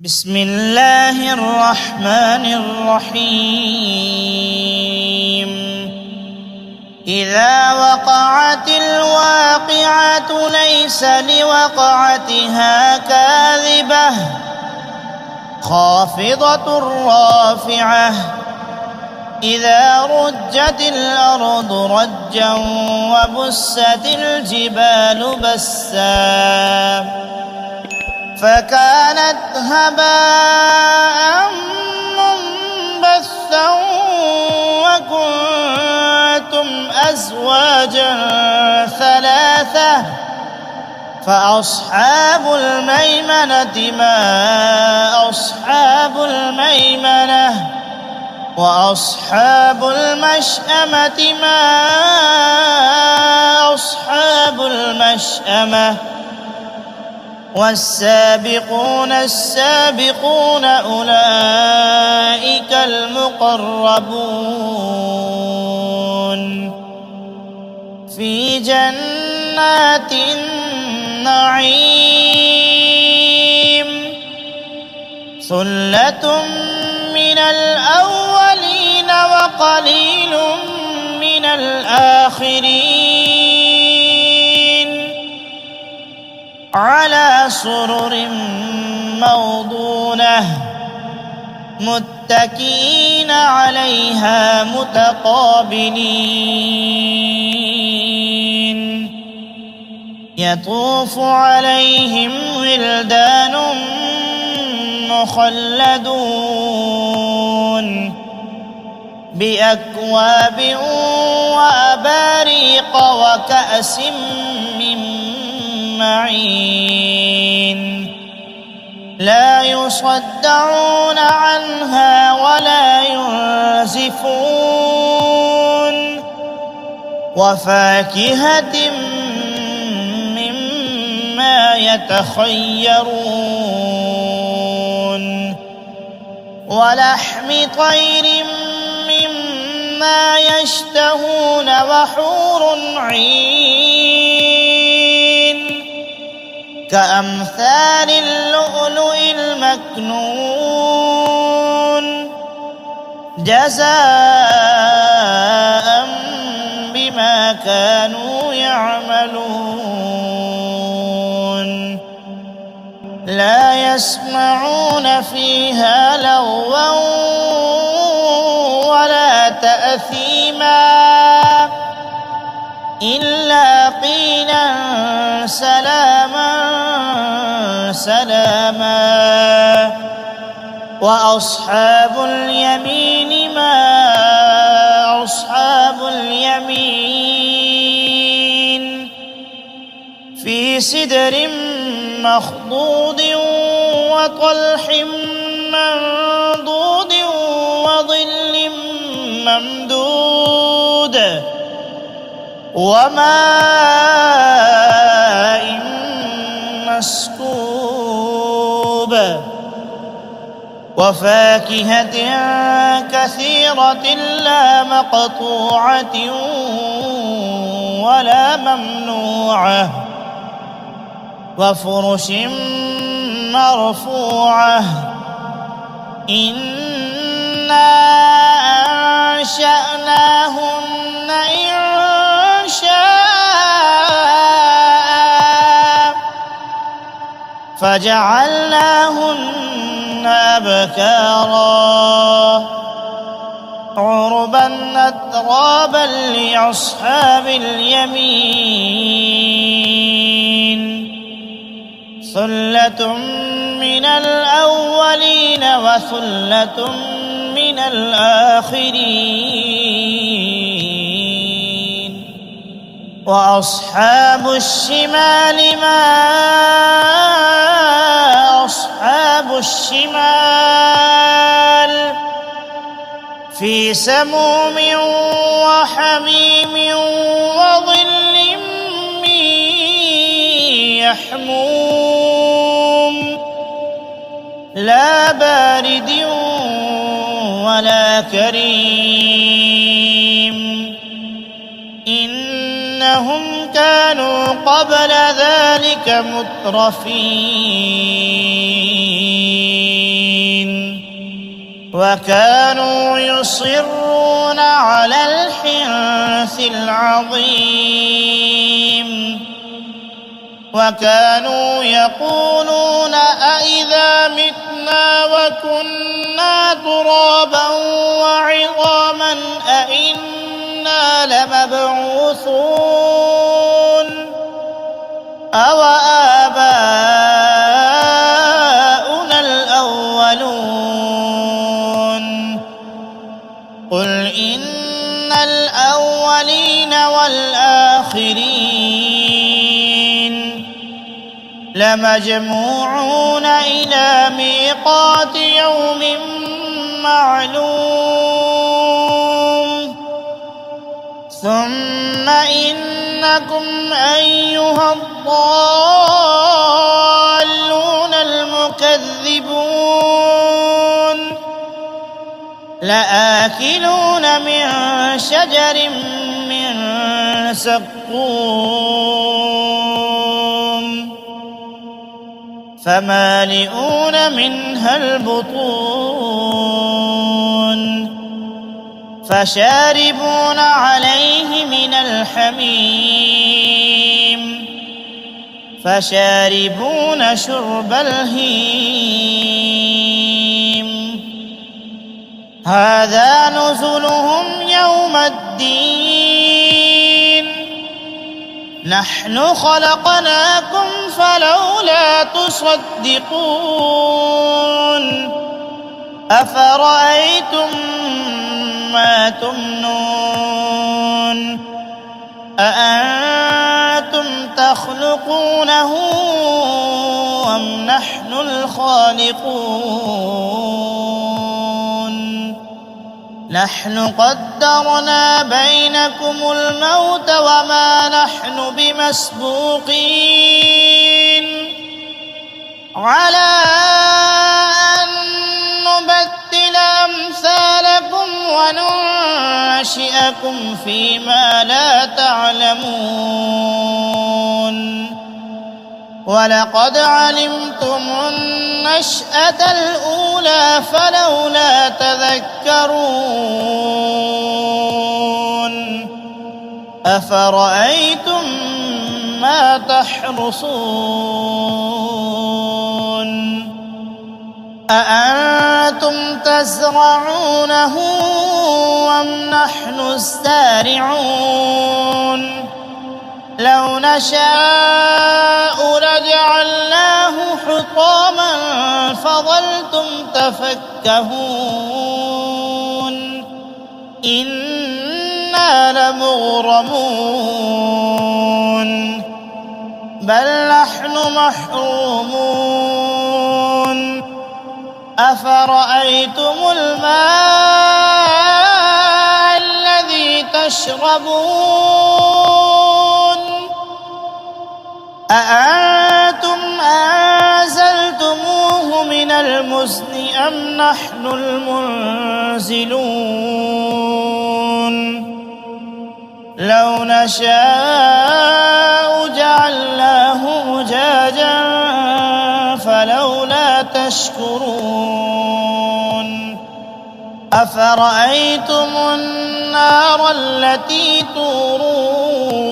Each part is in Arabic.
بسم الله الرحمن الرحيم. إذا وقعت الواقعة ليس لوقعتها كاذبة خافضة رافعة إذا رجت الأرض رجا وبست الجبال بسا فكانت هباء منبثا وكنتم أزواجا ثلاثة فأصحاب الميمنة ما أصحاب الميمنة وأصحاب المشأمة ما أصحاب المشأمة والسابقون السابقون أولئك المقربون في جنات النعيم ثلة من الأولين وقليل من الآخرين على سرر موضونة متكئين عليها متقابلين يطوف عليهم ولدان مخلدون بأكواب وأباريق وكأس من معين لا يصدعون عنها ولا ينزفون وفاكهة مما يتخيرون ولحم طير مما يشتهون وحور عين كأمثال اللؤلؤ المكنون جزاء بما كانوا يعملون لا يسمعون فيها لغوا ولا تأثيما إلا قيلا سلاما سلاما وأصحاب اليمين ما أصحاب اليمين في سدر مخضود وطلح منضود وظل ممدود وماء مسكوب وفاكهة كثيرة لا مقطوعة ولا ممنوعة وفرش مرفوعة إنا أنشأناهن إنشاء فجعلناهن أبكارا عربا أترابا لأصحاب اليمين ثلة من الأولين وثلة من الآخرين وأصحاب الشمال ما أصحاب الشمال في سموم وحميم وظل من يحموم لا بارد ولا كريم إنهم كانوا قبل ذلك مترفين وكانوا يصرون على الحنث العظيم وكانوا يقولون أإذا متنا وكنا ترابا وعظاما أإنا لمبعوثون أو آباؤنا الأولون قل إن الأولين والآخرين لمجموعون إلى ميقات يوم معلوم ثم إنكم أيها الضالون المكذبون لآكلون من شجر من زقوم فمالئون منها البطون فشاربون عليه من الحميم فشاربون شرب الهيم هذا نزلهم يوم الدين نحن خلقناكم فلولا تصدقون أفرأيتم ما تمنون أأنتم تخلقونه أم نحن الخالقون نحن قدرنا بينكم الموت وما نحن بمسبوقين على أن نبدل أمثالكم وننشئكم فيما لا تعلمون ولقد علمتم النشأة الأولى فلولا تذكرون أفرأيتم ما تحرثون أأنتم تزرعونه أم نحن الزارعون لو نشاء لجعلناه حطاما فظلتم تفكهون إنا لمغرمون بل نحن محرومون أفرأيتم الماء الذي تشربون أأنتم أنزلتموه من المزن أم نحن المنزلون لو نشاء جعلناه أجاجا فلولا تشكرون أفرأيتم النار التي تورون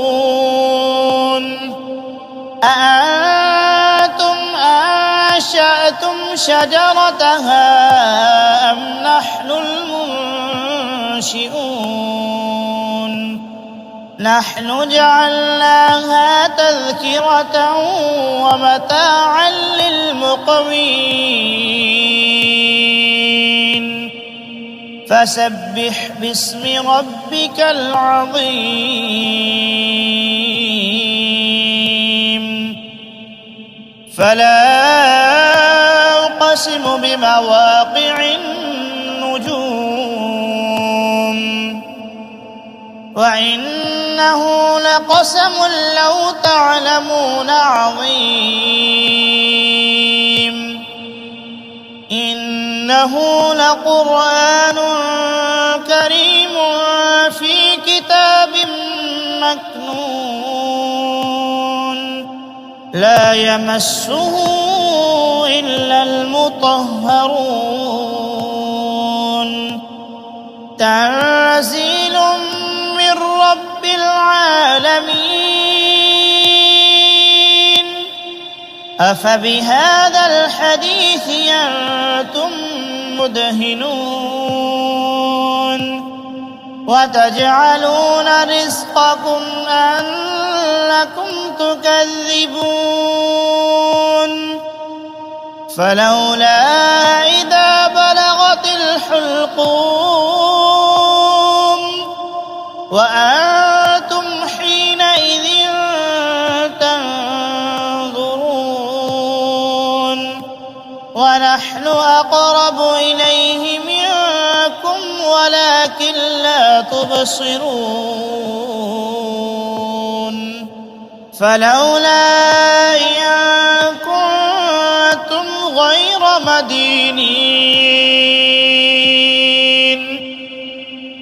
أأنتم أنشأتم شجرتها أم نحن المنشئون نحن جعلناها تذكرة ومتاعا للمقوين فسبح باسم ربك العظيم فلا أقسم بمواقع النجوم وإنه لقسم لو تعلمون عظيم إنه لقرآن كريم في كتاب مكنون لا يمسه إلا المطهرون تنزيل من رب العالمين. أفبهذا الحديث أنتم مدهنون وتجعلون رزقكم أنكم تكذبون. فلولا إذا بلغت الحلقوم وأنتم حينئذ تنظرون ونحن أقرب إليه منكم ولكن لا تبصرون. فلولا إن كنتم غير مدينين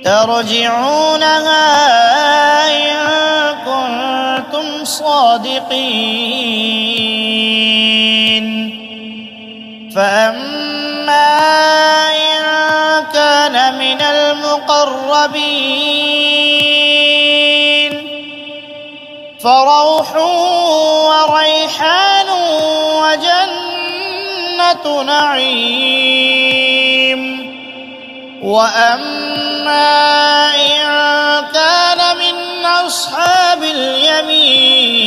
ترجعونها إن كنتم صادقين. فأما إن كان من المقربين فروح وريحان وجنة نعيم. وأما إن كان من أصحاب اليمين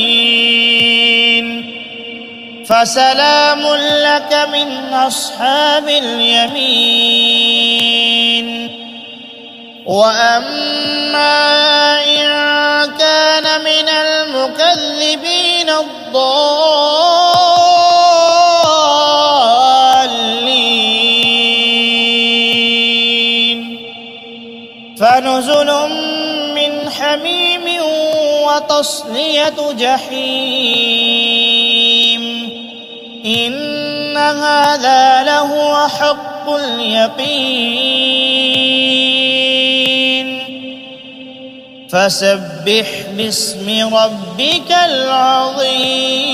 فسلام لك من أصحاب اليمين. وأما إن كان من المكذبين الضالين فنزل من حميم وتصلية جحيم. إن هذا لهو حق اليقين. فسبح باسم ربك العظيم.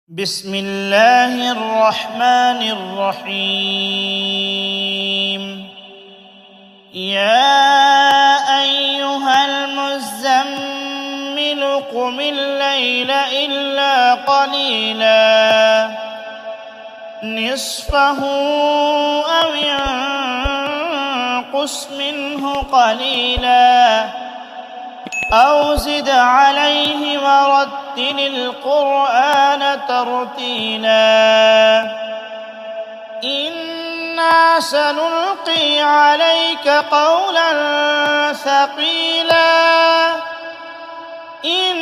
بسم الله الرحمن الرحيم. يا أيها المزمل قم الليل إلا قليلا نصفه أو ينقص منه قليلا أو زد عليه ورتل القرآن ترتيلا. إنا سنلقي عليك قولا ثقيلا. إن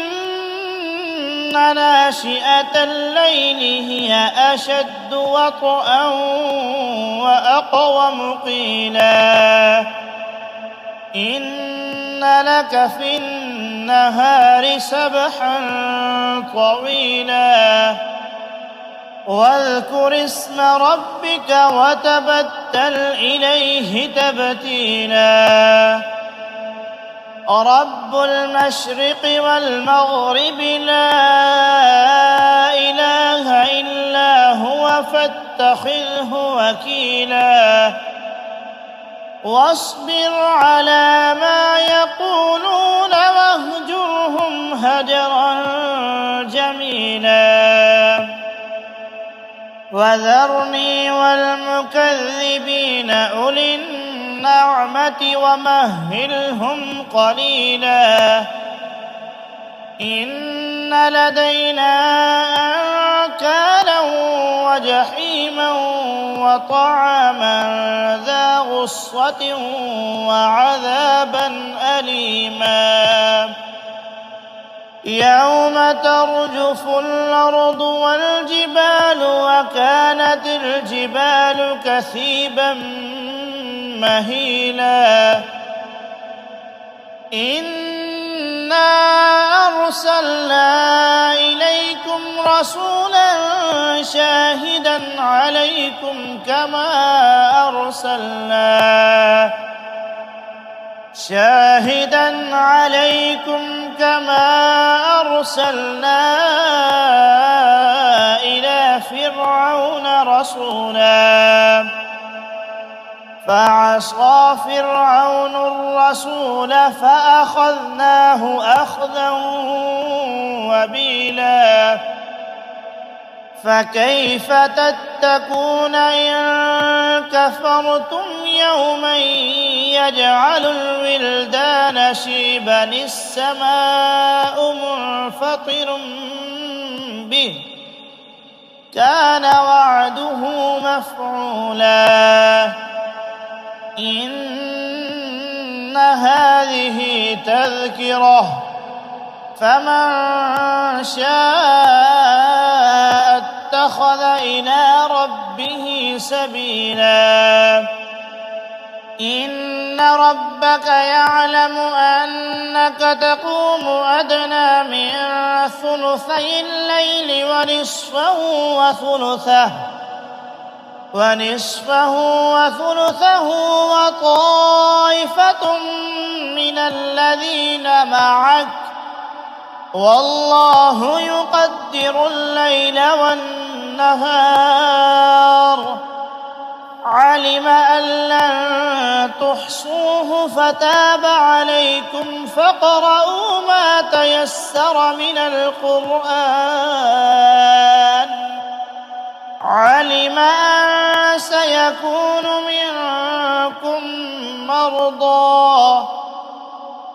ناشئة الليل هي أشد وطئا وأقوم قيلا. إن لك في النهار سبحا طويلا. واذكر اسم ربك وتبتل إليه تبتيلا. رب المشرق والمغرب لا إله إلا هو فاتخذه وكيلا. واصبر على ما يقولون واهجرهم هجرا جميلا. وذرني والمكذبين أولي النعمة ومهلهم قليلا. إن لدينا أنكالا وجحيما وطعاما ذا غصة وعذابا أليما. يوم ترجف الأرض والجبال وكانت الجبال كثيبا مهيلا. إنا أرسلنا إليكم رسولا شاهدا عليكم كما شاهدا عليكم كما أرسلنا إلى فرعون رسولا فعصى فرعون الرسول فأخذناه أخذا وبيلا فكيف تتقون إن كفرتم يوما يجعل الولدان شيبا السماء منفطر به كان وعده مفعولا إن هذه تذكرة فمن شاء اتخذ إلى ربه سبيلا إن ربك يعلم أنك تقوم أدنى من ثلثي الليل ونصفه وثلثه وطائفة من الذين معك والله يقدر الليل والنهار علم أن لن تحصوه فتاب عليكم فاقرؤوا ما تيسر من القرآن علم أن سيكون منكم مرضى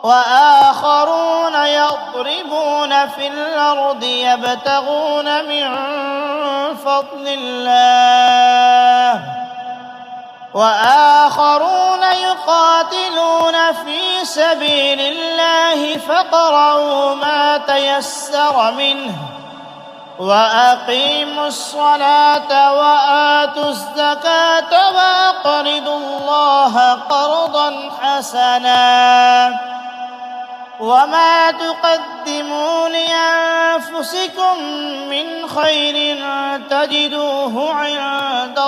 وآخرون يضربون في الأرض يبتغون من فضل الله وآخرون يقاتلون في سبيل الله فاقرؤوا ما تيسر منه وأقيموا الصلاة وآتوا الزكاة وأقرضوا الله قرضا حسنا وما تقدموا لأنفسكم من خير تجدوه عند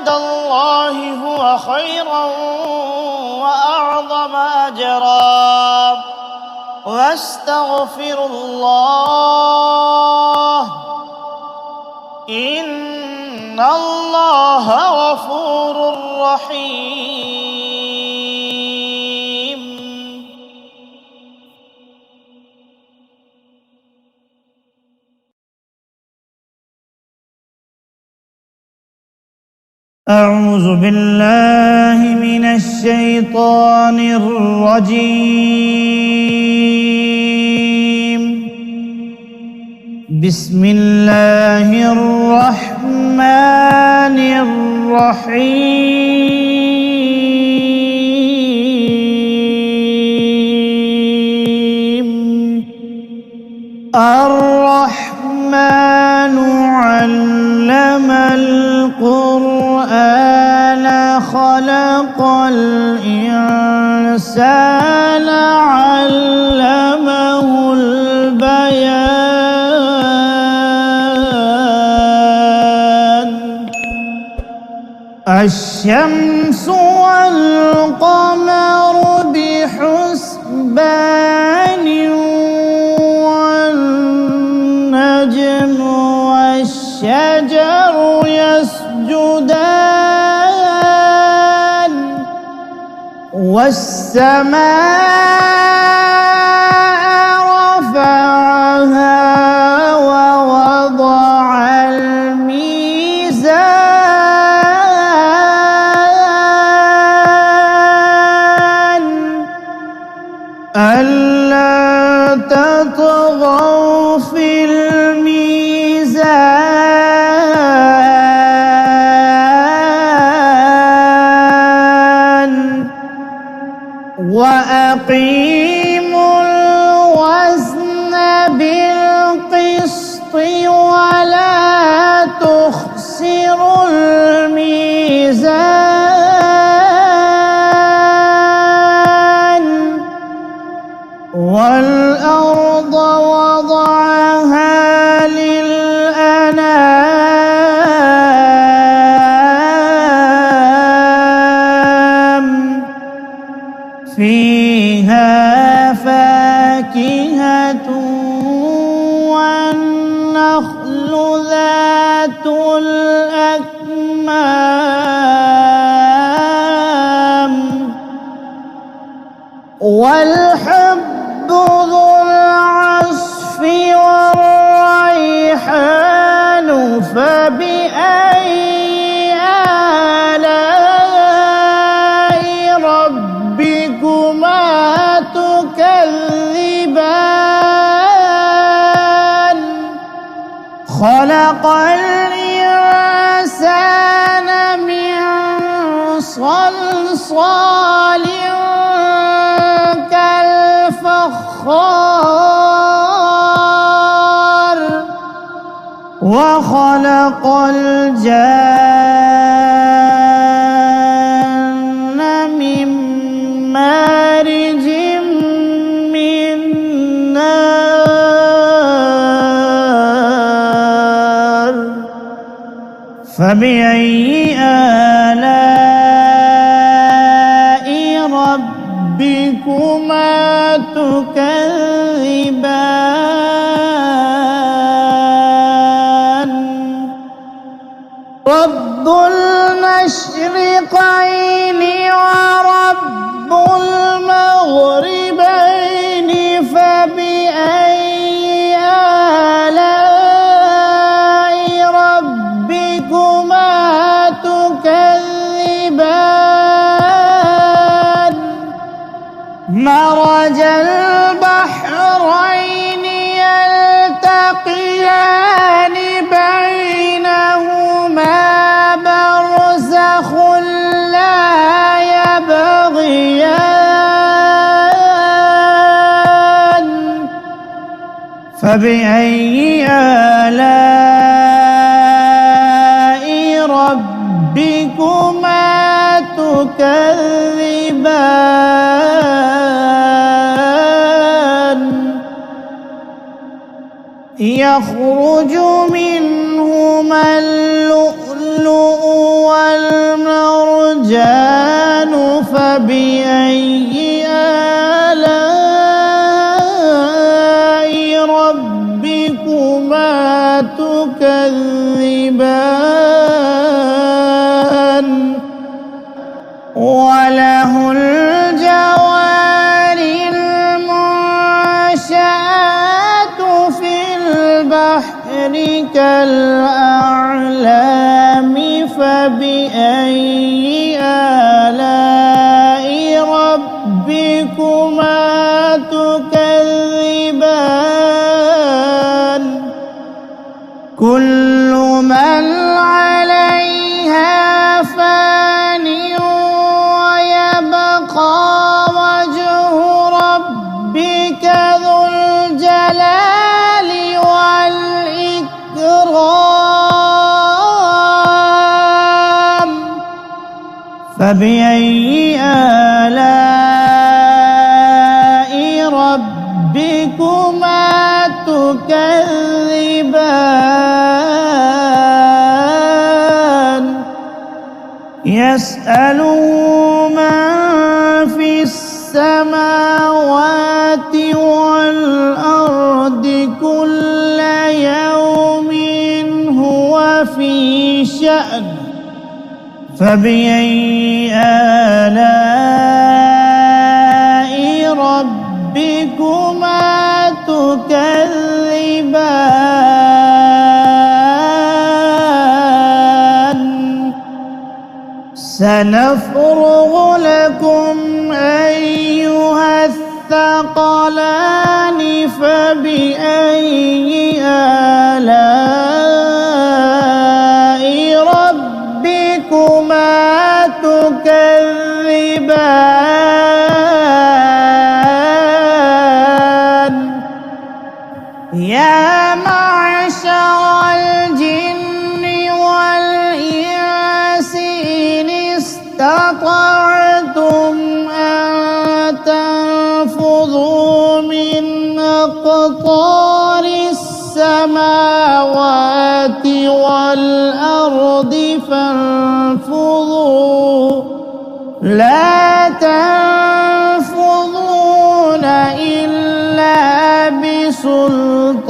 الله هو خيرا وأعظم أجرا واستغفروا الله إن الله غفور رحيم. أعوذ بالله من الشيطان الرجيم. بسم الله الرحمن الرحيم. الرحمن علم القرآن خلق الإنسان علمه البيان. الشمس والقمر بحسبان والنجم والشجر يسجدان والسماء رفعها ووضع الميزان ألا تطغوا في الميزان وأقيموا فاكهة والنخل ذات الأكمام والحب ذو العصف والريحان فبأي آلاء ربكما تكذبان خلق الإنسان من صلصال كالفخار وخلق الجن من مارج من نار فبأي آلاء ربكما تكذبان رب المشرقين ورب المغربين فبأي آلاء ربكما تكذبان مرج البحرين يلتقيان بينهما برزخ لا يبغيان فبأي آلاء ربكما تكذبان يخرج منهما اللؤلؤ والمرجان فبأي آلاء ربكما تكذبان وله الجوار المنشآت في البحر كالأعلام فبأي آلاء ربكما تكذبان كل من عليها فان ويبقى وجه ربك ذو الجلال والإكرام فبأي آلاء ربكما تكذبان يسأله من في السماوات والأرض كل يوم هو في شأن فبأي آلاء ربكما تكذبان سنفرغ لكم أيها الثقلان فبأي آلاء ربكما تكذبان يا معشر الجن والإنس إن استطعتم أن تنفذوا من أقطار السماوات والأرض فانفذوا لا تنفذون إلا سلطان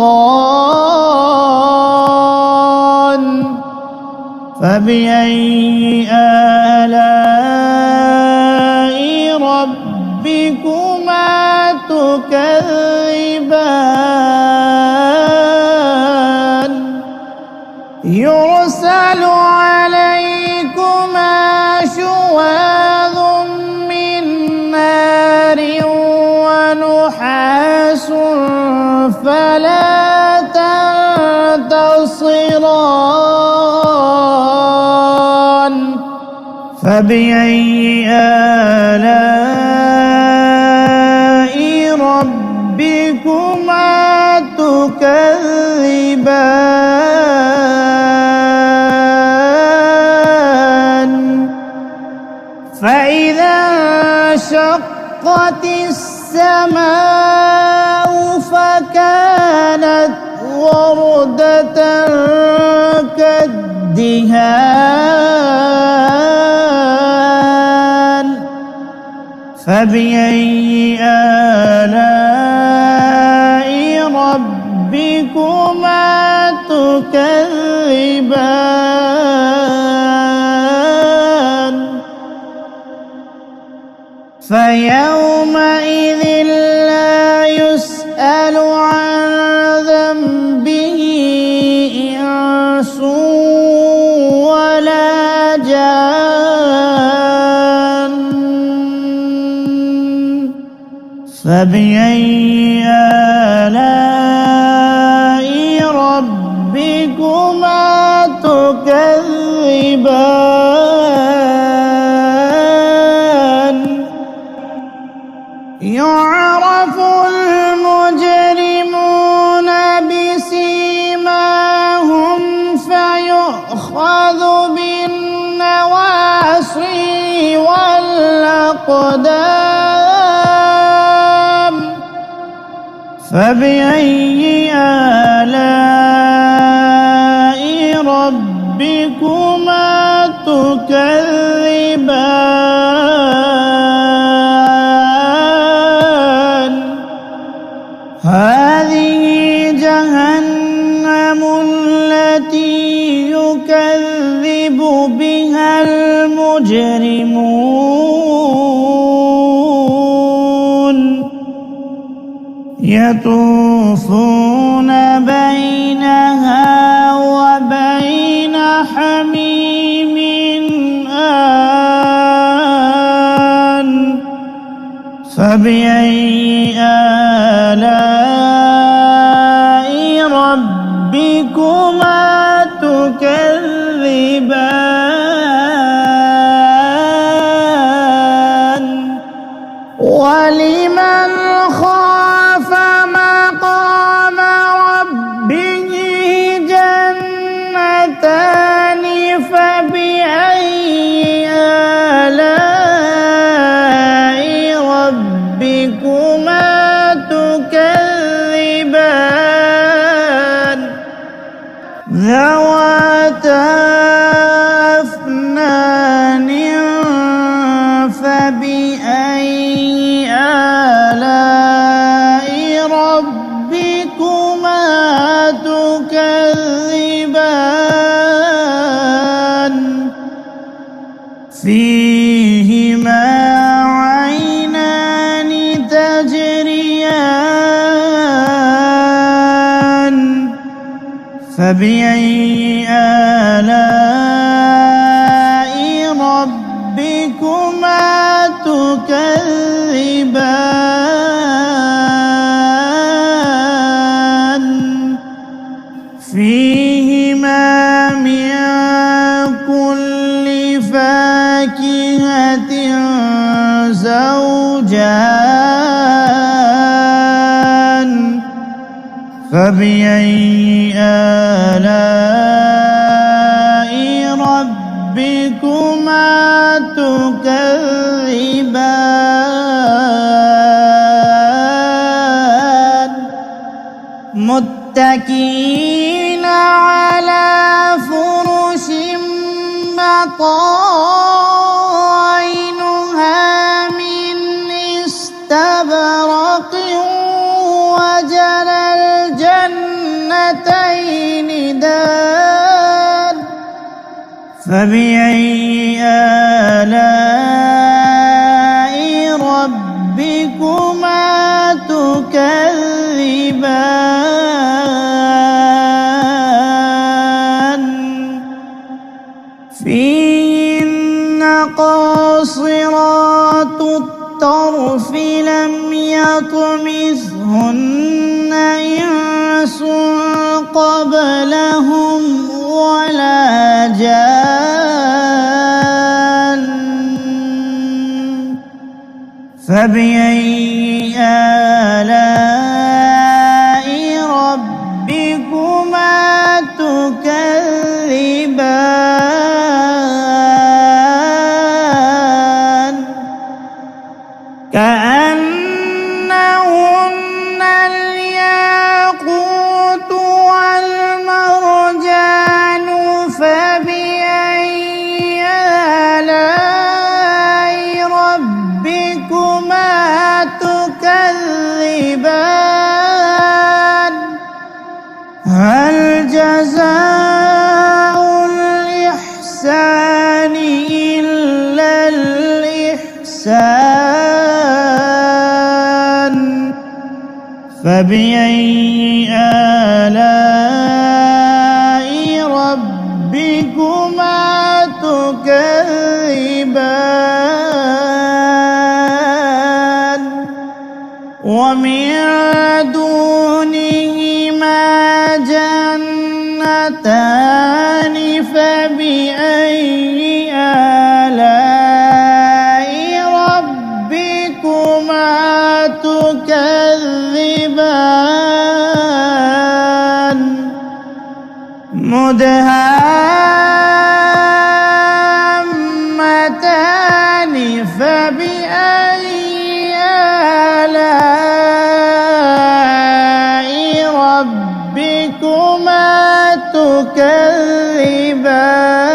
فبأي آلاء ربكما تكذبان يرسل عليكما شواظ من نار ونحاس فلا تنتصران فبأي آلاء ربكما تكذبان فإذا انشقت السماء فكانت وردة كالدهان فبأي آلاء ربكما تكذبان فيومئذ لا يسأل عن ذنبه إنس ولا جان فبأي آلاء ربكما تكذبان يعرف المجرمون بسيماهم فيؤخذ بالنواصي والأقدام فبأي آلاء ربكما تكذبان هذه جهنم التي يكذب بها المجرمون يطوفون بينها وبين حميم آن فبأي آلاء ربكما تكذبان ولمن خاف مقام ربه جنتان فبأي آلاء ربكما تكذبان ذواتا أفنان فبأي آلاء ربكما تكذبان فيهما عينان تجريان فبأي آلاء ربكما تكذبان فيهما من كل فاكهة زوجان فبأي آلاء ربكما تكذبان متكئين على فرش بطائنها من استبرق وجنى فبأي آلاء ربكما تكذبان فيهن قاصرات الطرف لم يطمثهن إنس قبلهم ولا جان فبأي آلاء ربكما تكذبان كأنهن الياقوت والمرجان فبأي آلاء ربكما تكذبان هل جزاء الإحسان إلا الإحسان فبأي آلاء ربكما تكذبان ومن دونهما جنتان فبأي آلاء ربكما تكذبان مدهامتان فبأي آلاء ربكما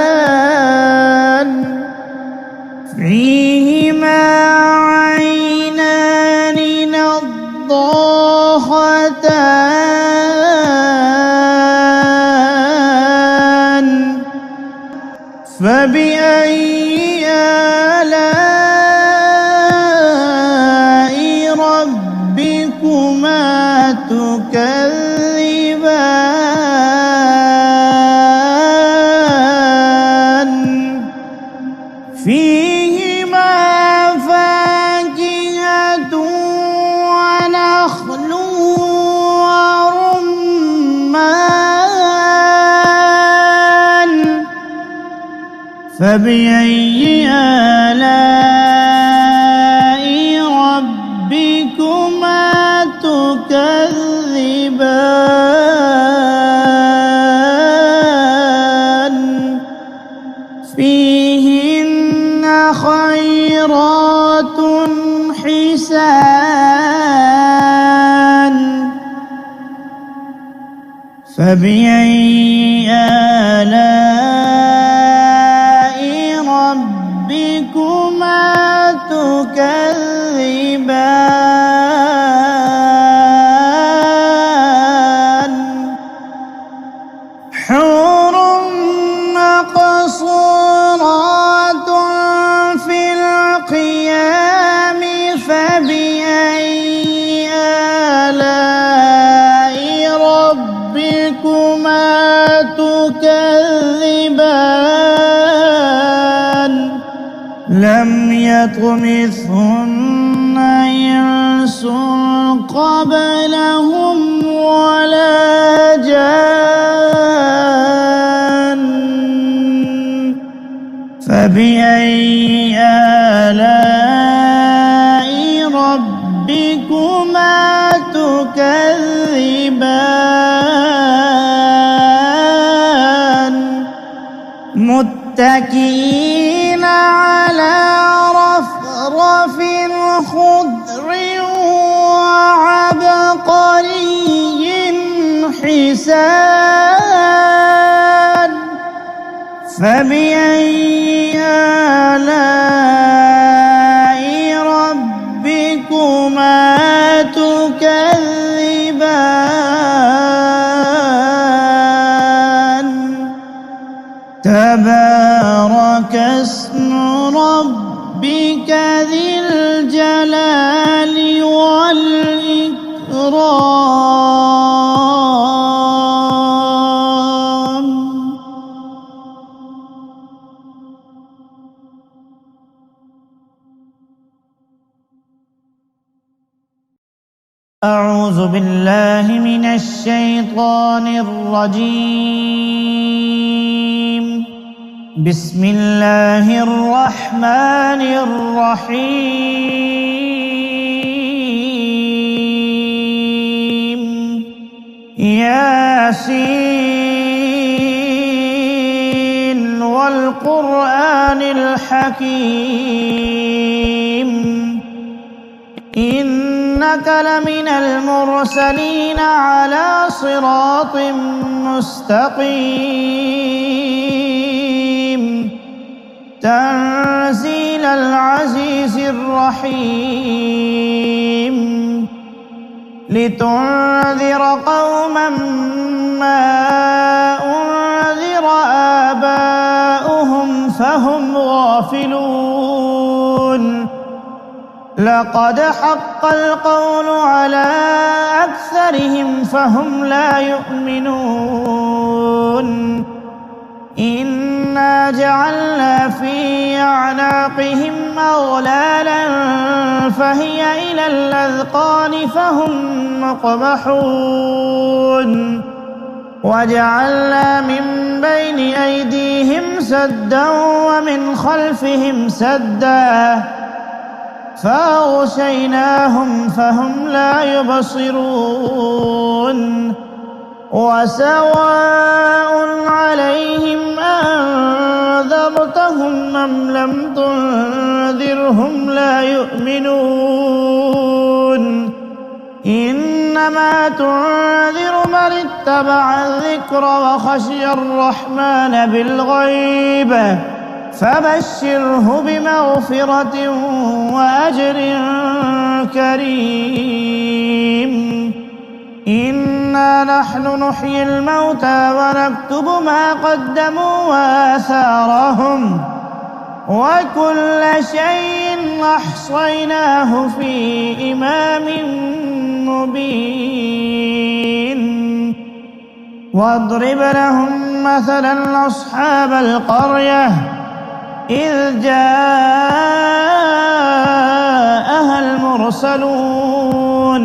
تكذبان فيهما عينان نضاختان فبأي آلاء ربكما تكذبان فيهما فاكهة ونخل ورمان فبأي آلاء ربكما تكذبان فيهن خيرات حسان فبأي آلاء ربكما تكذبان حور مقصورات في القيام فبأي آلاء ربكما تكذبان لم يطمثهن إنس قبلهم ولا جان فبأي آلاء ربكما تكذبان متكئين على رفرف خضر وعبقري حسان فبأي آلاء ربكما تكذبان تبارك اسم ربك ذي الجلال والإكرام. أعوذ بالله من الشيطان الرجيم. بسم الله الرحمن الرحيم. ياسين والقرآن الحكيم. إنك لمن المرسلين على صراط مستقيم. تنزيل العزيز الرحيم. لتنذر قوما ما أنذر آباؤهم فهم غافلون. لقد حق القول على أكثرهم فهم لا يؤمنون. إنا جعلنا في أعناقهم أغلالا فهي إلى الأذقان فهم مقمحون. وجعلنا من بين أيديهم سدا ومن خلفهم سدا فأغشيناهم فهم لا يبصرون. وسواء عليهم أنذرتهم أم لم تنذرهم لا يؤمنون. إنما تنذر من اتبع الذكر وخشي الرحمن بالغيب فبشره بمغفرة وأجر كريم. إنا نحن نحيي الموتى ونكتب ما قدموا وآثارهم وكل شيء أحصيناه في إمام مبين. واضرب لهم مثلا أصحاب القرية إذ جاءها المرسلون.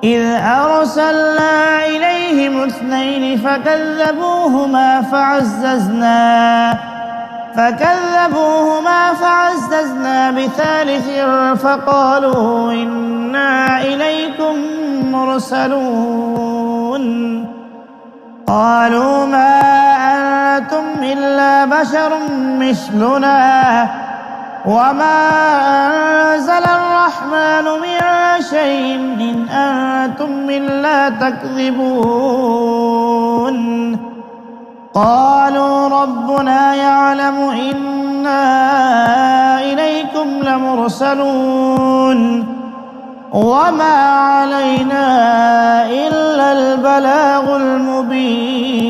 إذ أرسلنا إليهم 2 فكذبوهما بثالث فقالوا إنا إليكم مرسلون. قالوا ما أنتم إلا بشر مثلنا وما أنزل الرحمن من شيء إن أنتم إلا تكذبون. قالوا ربنا يعلم إنا إليكم لمرسلون وما علينا إلا البلاغ المبين.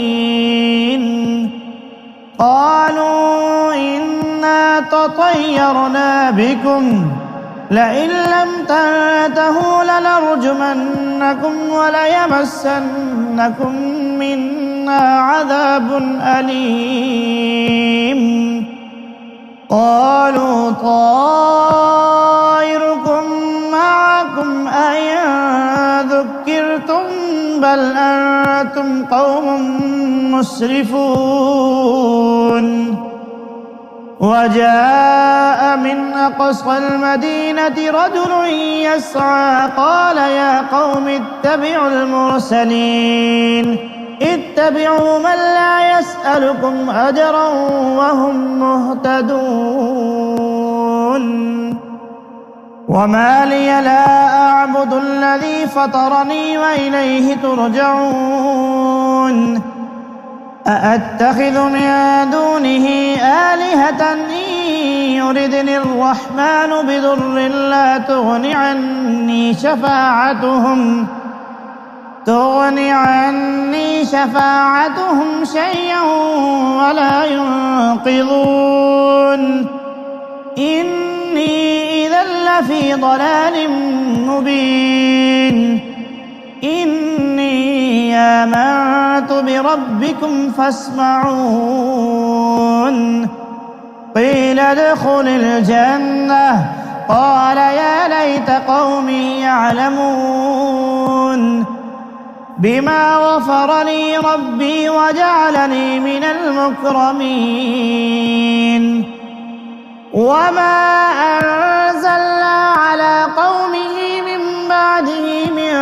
قالوا إنا تطيرنا بكم لئن لم تنتهوا لنرجمنكم وليمسنكم منا عذاب أليم. قالوا طائركم معكم أئن ذكرتم بل أنتم قوم مسرفون. وجاء من أقصى المدينة رجل يسعى قال يا قوم اتبعوا المرسلين اتبعوا من لا يسألكم أجرا وهم مهتدون. وما لي لا أعبد الذي فطرني وإليه ترجعون. أأتخذ من دونه آلهة إن يردني الرحمن بضر لا تغني عني شفاعتهم شيئا ولا ينقضون إني إذا لفي ضلال مبين إني آمنت بربكم فاسمعون قيل ادخل الجنة قال يا ليت قومي يعلمون بما غفر لي ربي وجعلني من المكرمين وما أنزلنا على قومه من بعده من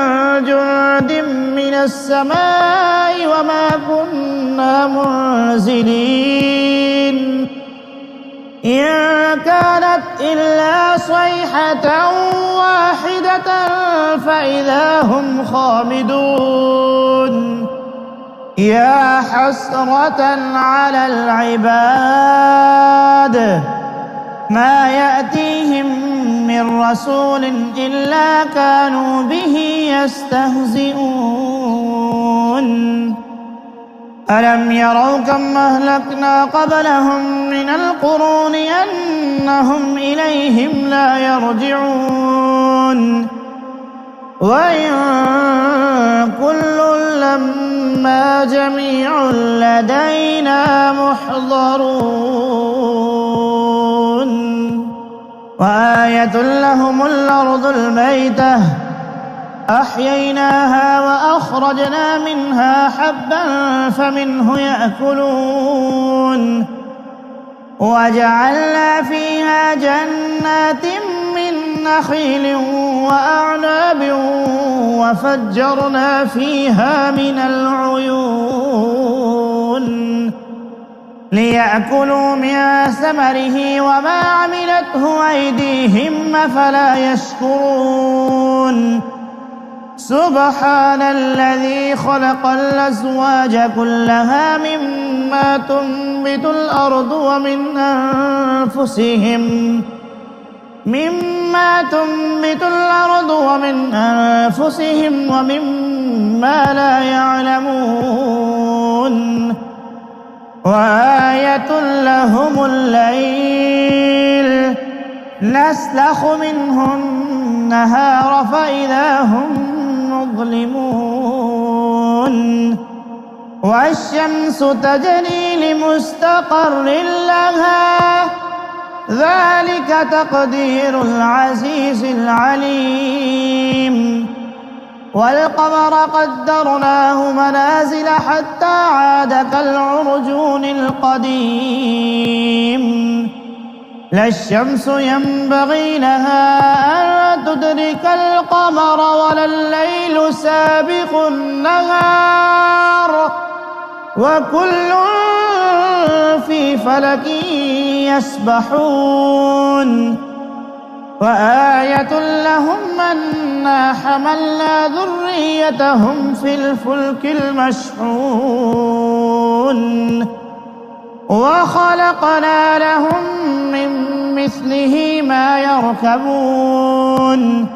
جند من السماء وما كنا منزلين إن كانت إلا صيحة واحدة فإذا هم خامدون يا حسرة على العباد ما يأتيهم من رسول إلا كانوا به يستهزئون ألم يروا كم أهلكنا قبلهم من القرون أنهم إليهم لا يرجعون وإن كل لما جميع لدينا محضرون وآية لهم الأرض الميتة أحييناها وأخرجنا منها حبا فمنه يأكلون وجعلنا فيها جنات من نخيل وأعناب وفجرنا فيها من العيون ليأكلوا من ثمره وما عملته أيديهم أفلا يشكرون سبحان الذي خلق الأزواج كلها مما تنبت الأرض ومن أنفسهم ومما لا يعلمون وآية لهم الليل نسلخ منه النهار فإذا هم مظلمون والشمس تجري لمستقر لها ذلك تقدير العزيز العليم والقمر قدرناه منازل حتى عاد كالعرجون القديم لا الشمس ينبغي لها أن تدرك القمر ولا الليل سابق النهار وكل في فلك يسبحون وآية لهم أنا حملنا ذريتهم في الفلك المشحون وخلقنا لهم من مثله ما يركبون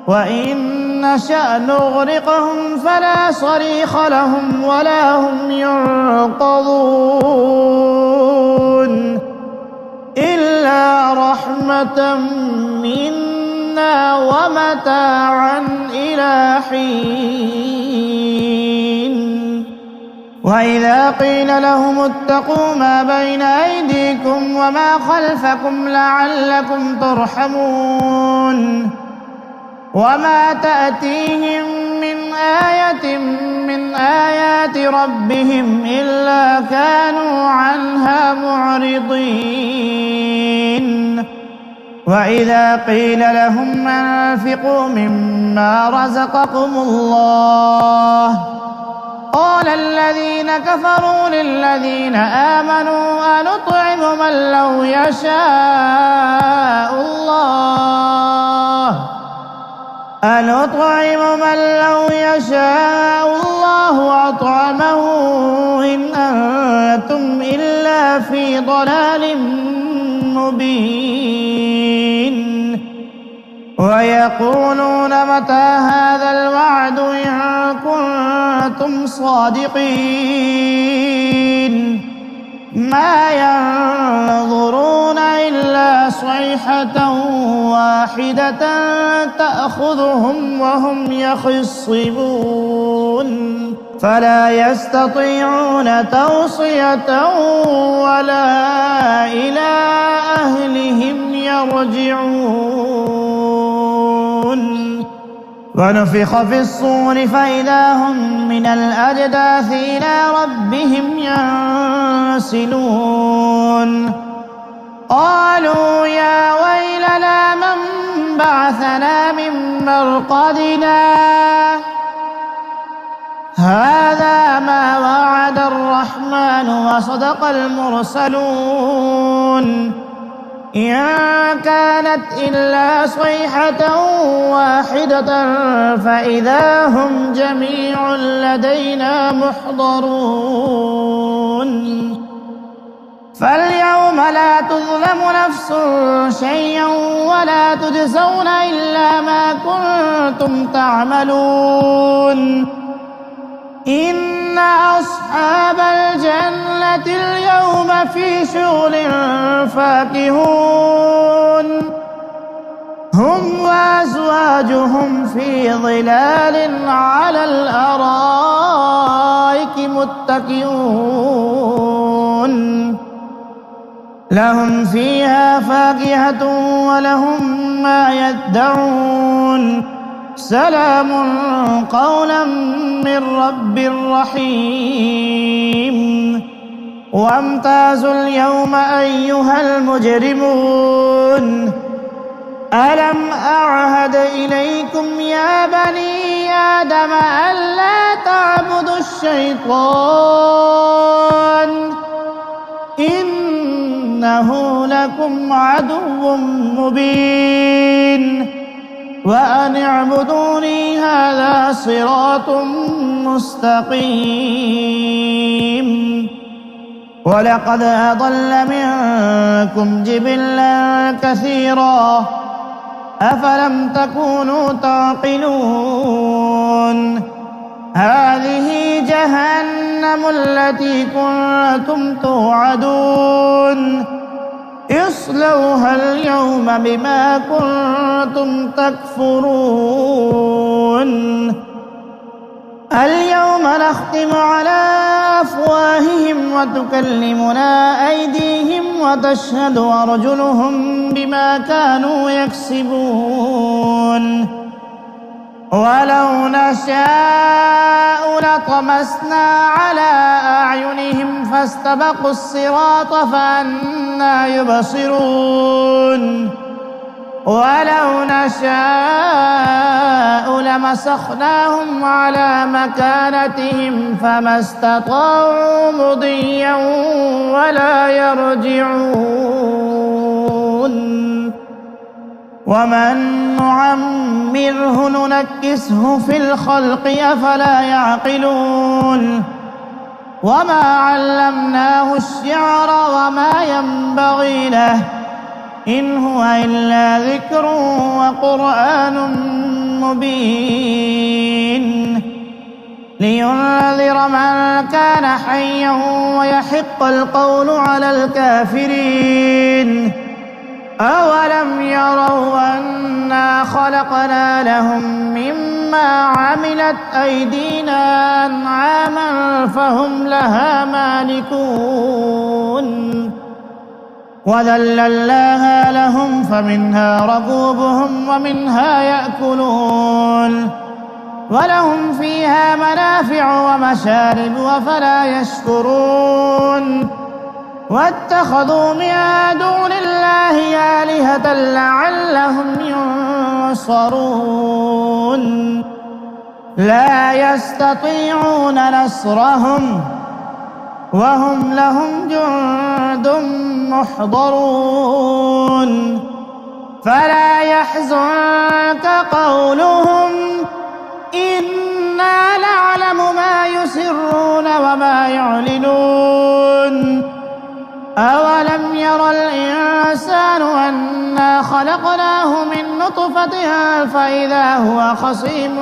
وإن نشأ نغرقهم فلا صريخ لهم ولا هم ينقذون إلا رحمة منا ومتاعا إلى حين وإذا قيل لهم اتقوا ما بين أيديكم وما خلفكم لعلكم ترحمون وما تأتيهم من آية من آيات ربهم إلا كانوا عنها معرضين وإذا قيل لهم أنفقوا مما رزقكم الله قال الذين كفروا للذين آمنوا أنطعم من لو يشاء الله أطعمه إن أنتم إلا في ضلال مبين ويقولون متى هذا الوعد إن كنتم صادقين ما ينظرون إلا صيحة واحدة تأخذهم وهم يخصمون فلا يستطيعون توصية ولا إلى أهلهم يرجعون ونفخ في الصور فإذا هم من الأجداث إلى ربهم ينسلون قالوا يا ويلنا من بعثنا من مرقدنا هذا ما وعد الرحمن وصدق المرسلون إن كانت إلا صيحة واحدة فإذا هم جميع لدينا محضرون فاليوم لا تظلم نفس شيئا ولا تجزون إلا ما كنتم تعملون إن أصحاب الجنة اليوم في شغل فاكهون هم وأزواجهم في ظلال على الأرائك متكئون لهم فيها فاكهة ولهم ما يدعون سلام قولا من رب رحيم وامتازوا اليوم أيها المجرمون ألم أعهد إليكم يا بني آدم ألا تعبدوا الشيطان إنه لكم عدو مبين وأن اعبدوني هذا صراط مستقيم ولقد أضل منكم جبلا كثيرا أفلم تكونوا تعقلون هذه جهنم التي كنتم توعدون اصلوها اليوم بما كنتم تكفرون اليوم نختم على أفواههم وتكلمنا أيديهم وتشهد أرجلهم بما كانوا يكسبون ولو نشاء لطمسنا على أعينهم فاستبقوا الصراط فأنى يبصرون ولو نشاء لمسخناهم على مكانتهم فما استطاعوا مضيا ولا يرجعون ومن نعمره ننكسه في الخلق أفلا يعقلون وما علمناه الشعر وما ينبغي له إن هو إلا ذكر وقرآن مبين لينذر من كان حيا ويحق القول على الكافرين أولم يروا أنا خلقنا لهم مما عملت أيدينا أنعاما فهم لها مالكون وذللناها لهم فمنها ركوبهم ومنها يأكلون ولهم فيها منافع ومشارب أفلا يشكرون واتخذوا من دون الله آلهة لعلهم ينصرون لا يستطيعون نصرهم وهم لهم جند محضرون فلا يحزنك قولهم إنا نعلم ما يسرون وما يعلنون أولم ير الإنسان أنا خلقناه من نطفة فإذا هو خصيم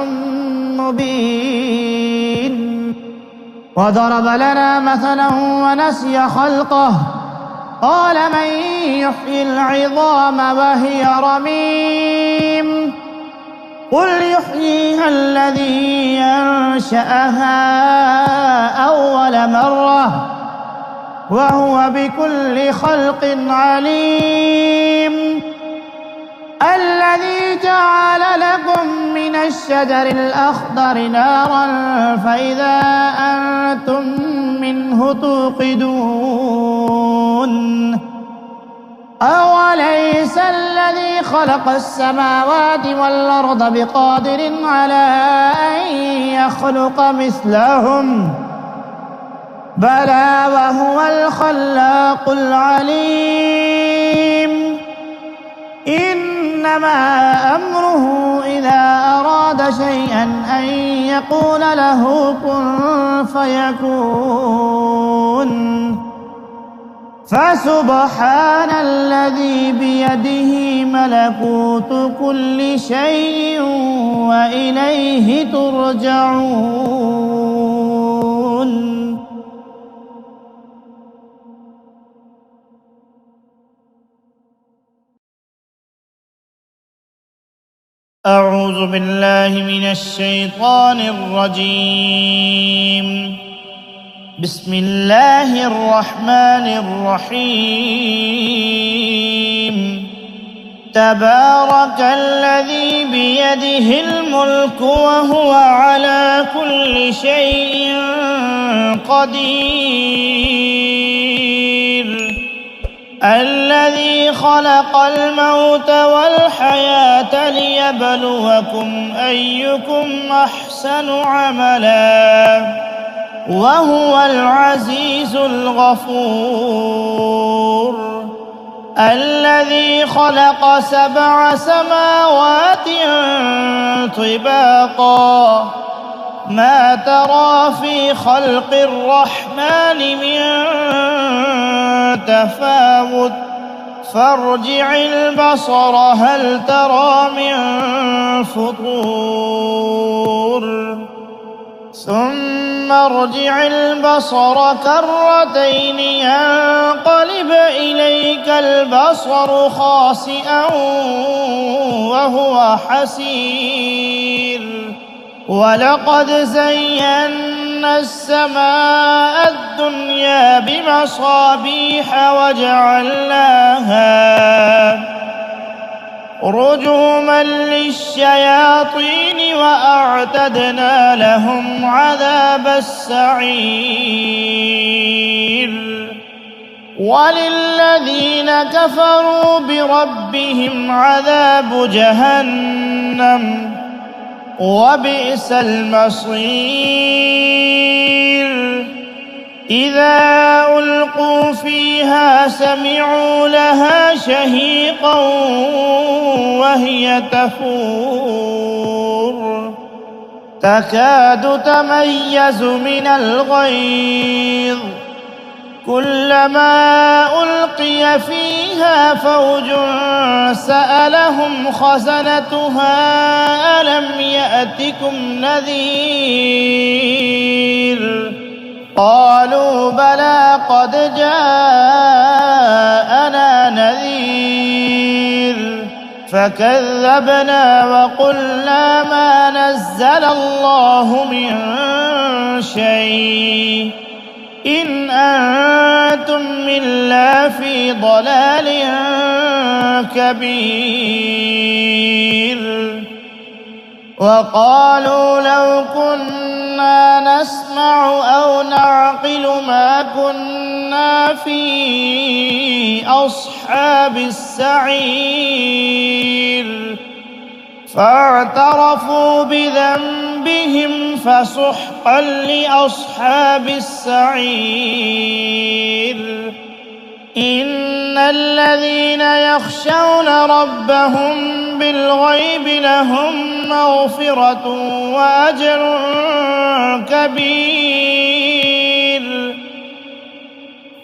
مبين وضرب لنا مثلا ونسي خلقه قال من يحيي العظام وهي رميم قل يحييها الذي أنشأها أول مرة وهو بكل خلق عليم الذي جعل لكم من الشجر الأخضر نارا فإذا أنتم منه توقدون أوليس الذي خلق السماوات والأرض بقادر على أن يخلق مثلهم بلى وهو الخلاق العليم إنما أمره إذا أراد شيئا أن يقول له كن فيكون فسبحان الذي بيده ملكوت كل شيء وإليه ترجعون. أعوذ بالله من الشيطان الرجيم. بسم الله الرحمن الرحيم. تبارك الذي بيده الملك وهو على كل شيء قدير الذي خلق الموت والحياة ليبلوكم أيكم أحسن عملا وهو العزيز الغفور الذي خلق 7 سماوات طباقا ما ترى في خلق الرحمن من تفاوت فارجع البصر هل ترى من فطور ثم ارجع البصر كرتين ينقلب إليك البصر خاسئا وهو حسير ولقد زينا السماء الدنيا بمصابيح وجعلناها رجوما للشياطين وأعتدنا لهم عذاب السعير وللذين كفروا بربهم عذاب جهنم وبئس المصير إذا ألقوا فيها سمعوا لها شهيقا وهي تفور تكاد تميز من الغيظ كلما ألقي فيها فوج سألهم خزنتها ألم يأتكم نذير قالوا بلى قد جاءنا نذير فكذبنا وقلنا ما نزل الله من شيء إن أنتم إلا في ضلال كبير وقالوا لو كنا نسمع أو نعقل ما كنا في أصحاب السعير فاعترفوا بذنبهم فسحقا لأصحاب السعير إن الذين يخشون ربهم بالغيب لهم مغفرة وأجر كبير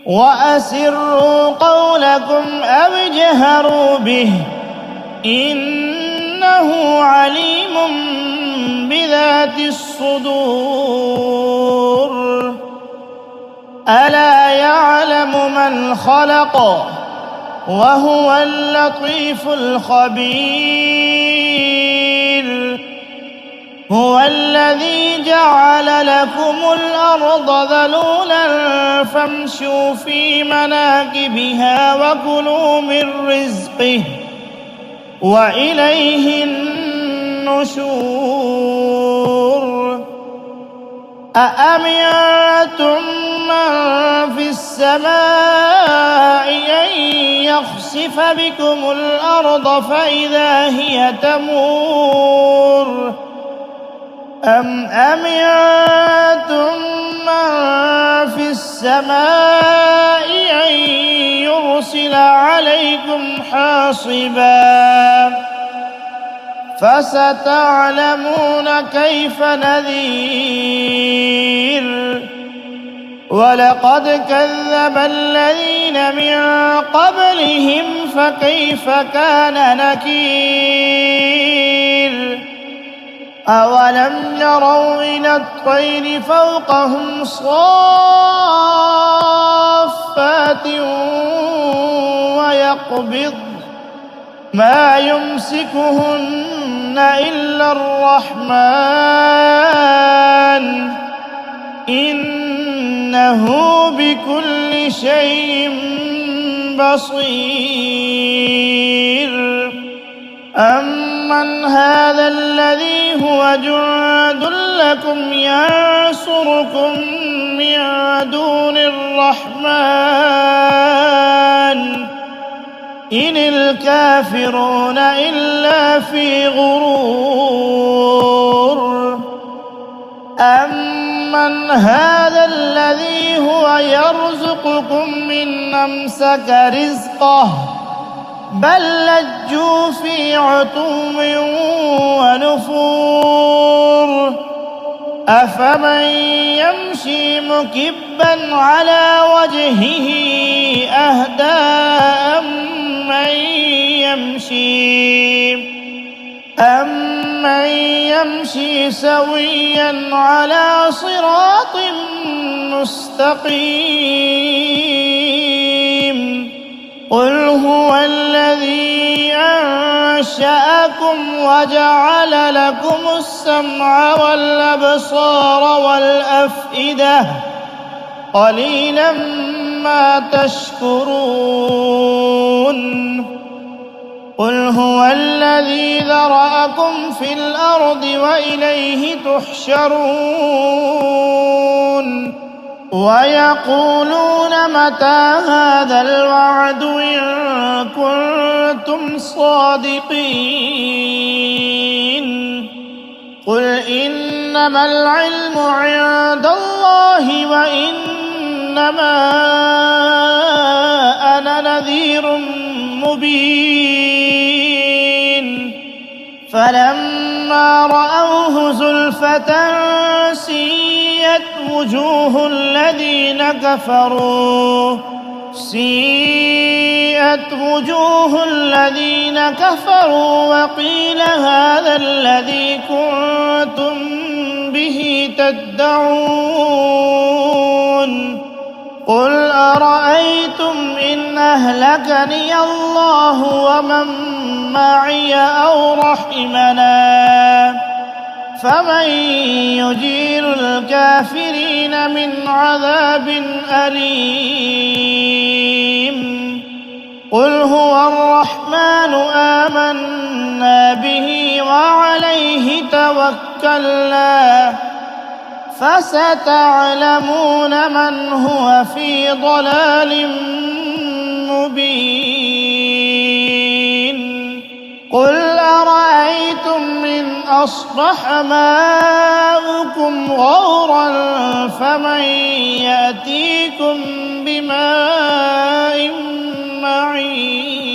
وأسروا قولكم أو اجهروا به إنه عليم بذات الصدور ألا يعلم من خلق وهو اللطيف الخبير. هو الذي جعل لكم الأرض ذلولا فامشوا في مناكبها وكلوا من رزقه وإليه النشور. أأمنتم من في السماء أن يخسف بكم الأرض فإذا هي تمور أم أمنتم من في السماء أن يرسل عليكم حاصبا فستعلمون كيف نذير. ولقد كذب الذين من قبلهم فكيف كان نكير. أولم يروا إلى الطير فوقهم صافات ويقبض ما يمسكهن إلا الرحمن إنه بكل شيء بصير. أمن هذا الذي هو جند لكم ينصركم من دون الرحمن إن الكافرون إلا في غرور. أمن هذا الذي هو يرزقكم إن أمسك رزقه بل لجوا في عتو ونفور. أفمن يمشي مكبا على وجهه أهدى أمن يمشي سويا على صراط مستقيم. قل هو الذي أنشأكم وجعل لكم السمع والأبصار والأفئدة قليلا ما تشكرون. قل هو الذي ذرأكم في الأرض وإليه تحشرون. ويقولون متى هذا الوعد إن كنتم صادقين. قل إنما العلم عند الله وإنما أنا نذير مبين. فلما رأوه زلفة سيئت وجوه الذين كفروا وقيل هذا الذي كنتم به تدعون. قل أرأيتم إن أهلكني الله ومن معي أو رحمنا فمن يجير الكافرين من عذاب أليم. قل هو الرحمن آمنا به وعليه توكلنا فستعلمون من هو في ضلال مبين. قل أرأيتم إن أصبح ماؤكم غورا فمن يأتيكم بماء معين.